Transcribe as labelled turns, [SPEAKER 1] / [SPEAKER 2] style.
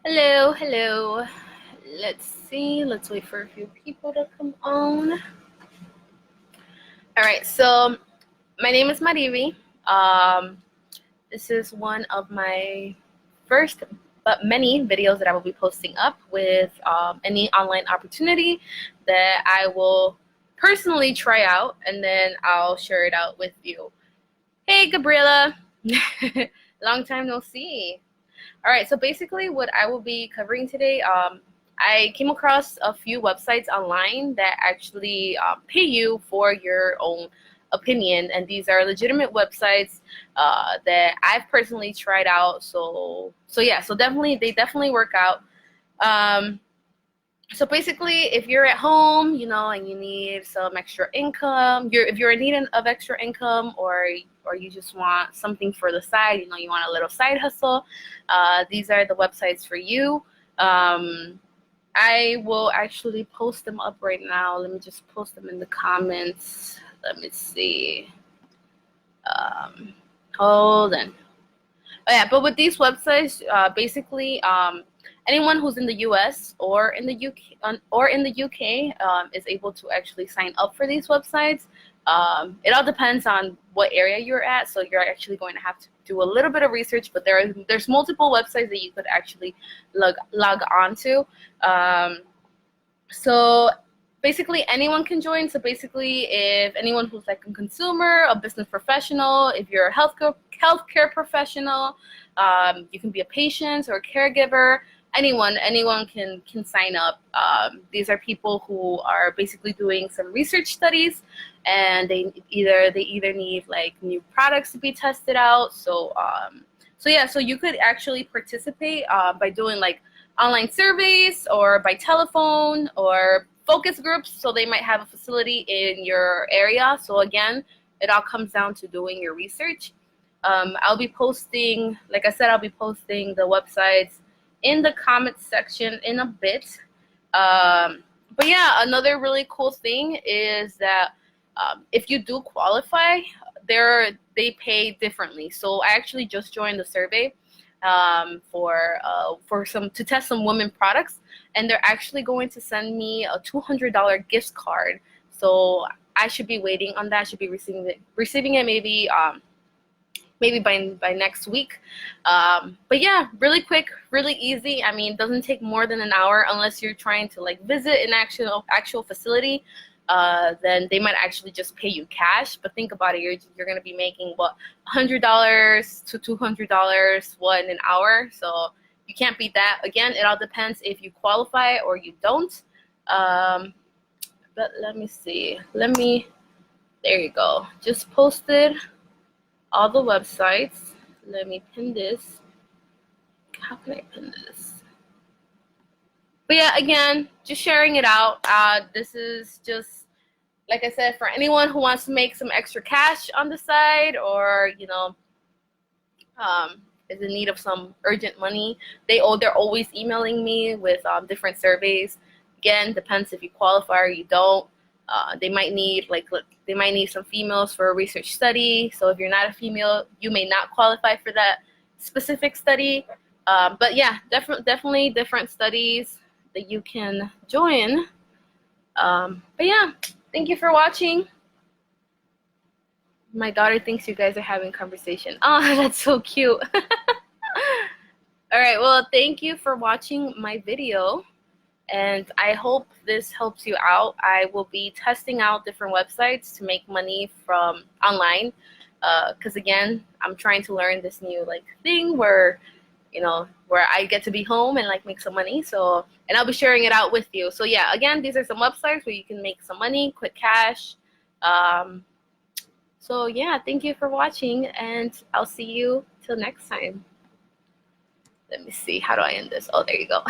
[SPEAKER 1] Hello, hello. Let's see. Let's wait for a few people to come on. All right, so my name is Marivi. This is one of my first but many videos that I will be posting up with any online opportunity that I will personally try out, and then I'll share it out with you. Hey, Gabriela. Long time no see. All right, so basically what I will be covering today, I came across a few websites online that actually pay you for your own opinion, and these are legitimate websites that I've personally tried out. So yeah, so they definitely work out. Um, so basically, if you're at home, and you need some extra income, if you're in need of extra income, or you just want something for the side, you want a little side hustle, these are the websites for you. I will actually post them up right now. Let me just post them in the comments. Let me see. Hold on. Oh, yeah, but with these websites, basically, anyone who's in the U.S. or in the UK is able to actually sign up for these websites. It all depends on what area you're at, so you're actually going to have to do a little bit of research. But there's multiple websites that you could actually log on to. So basically anyone can join. So basically, if anyone who's like a consumer, a business professional, if you're a healthcare professional, you can be a patient or a caregiver. Anyone can sign up. These are people who are basically doing some research studies, and they either need like new products to be tested out. So yeah, so you could actually participate by doing like online surveys or by telephone or focus groups. So they might have a facility in your area. So again, it all comes down to doing your research. I'll be posting, like I said, I'll be posting the websites in the comments section in a bit. But yeah, another really cool thing is that if you do qualify, they pay differently. So I actually just joined the survey to test some women products, and they're actually going to send me a $200 gift card. So I should be waiting on that. I should be receiving it maybe by next week. But yeah, really quick, really easy. I mean, it doesn't take more than an hour unless you're trying to like visit an actual facility. Then they might actually just pay you cash. But think about it, you're gonna be making what, $100 to $200 in an hour. So you can't beat that. Again, it all depends if you qualify or you don't. But let me see. There you go. Just posted all the websites. Let me pin this. How can I pin this? But yeah, again, just sharing it out. This is just, like I said, for anyone who wants to make some extra cash on the side, or is in need of some urgent money. They're always emailing me with different surveys. Again, depends if you qualify or you don't. They might need some females for a research study. So if you're not a female, you may not qualify for that specific study. But yeah, definitely different studies that you can join. But yeah, thank you for watching. My daughter thinks you guys are having conversation. Oh, that's so cute. All right, well, thank you for watching my video, and I hope this helps you out. I will be testing out different websites to make money from online, because again, I'm trying to learn this new thing where I get to be home and make some money. So, and I'll be sharing it out with you. So yeah, again, these are some websites where you can make some money, quick cash. So yeah, thank you for watching, and I'll see you till next time. Let me see, how do I end this? Oh, there you go.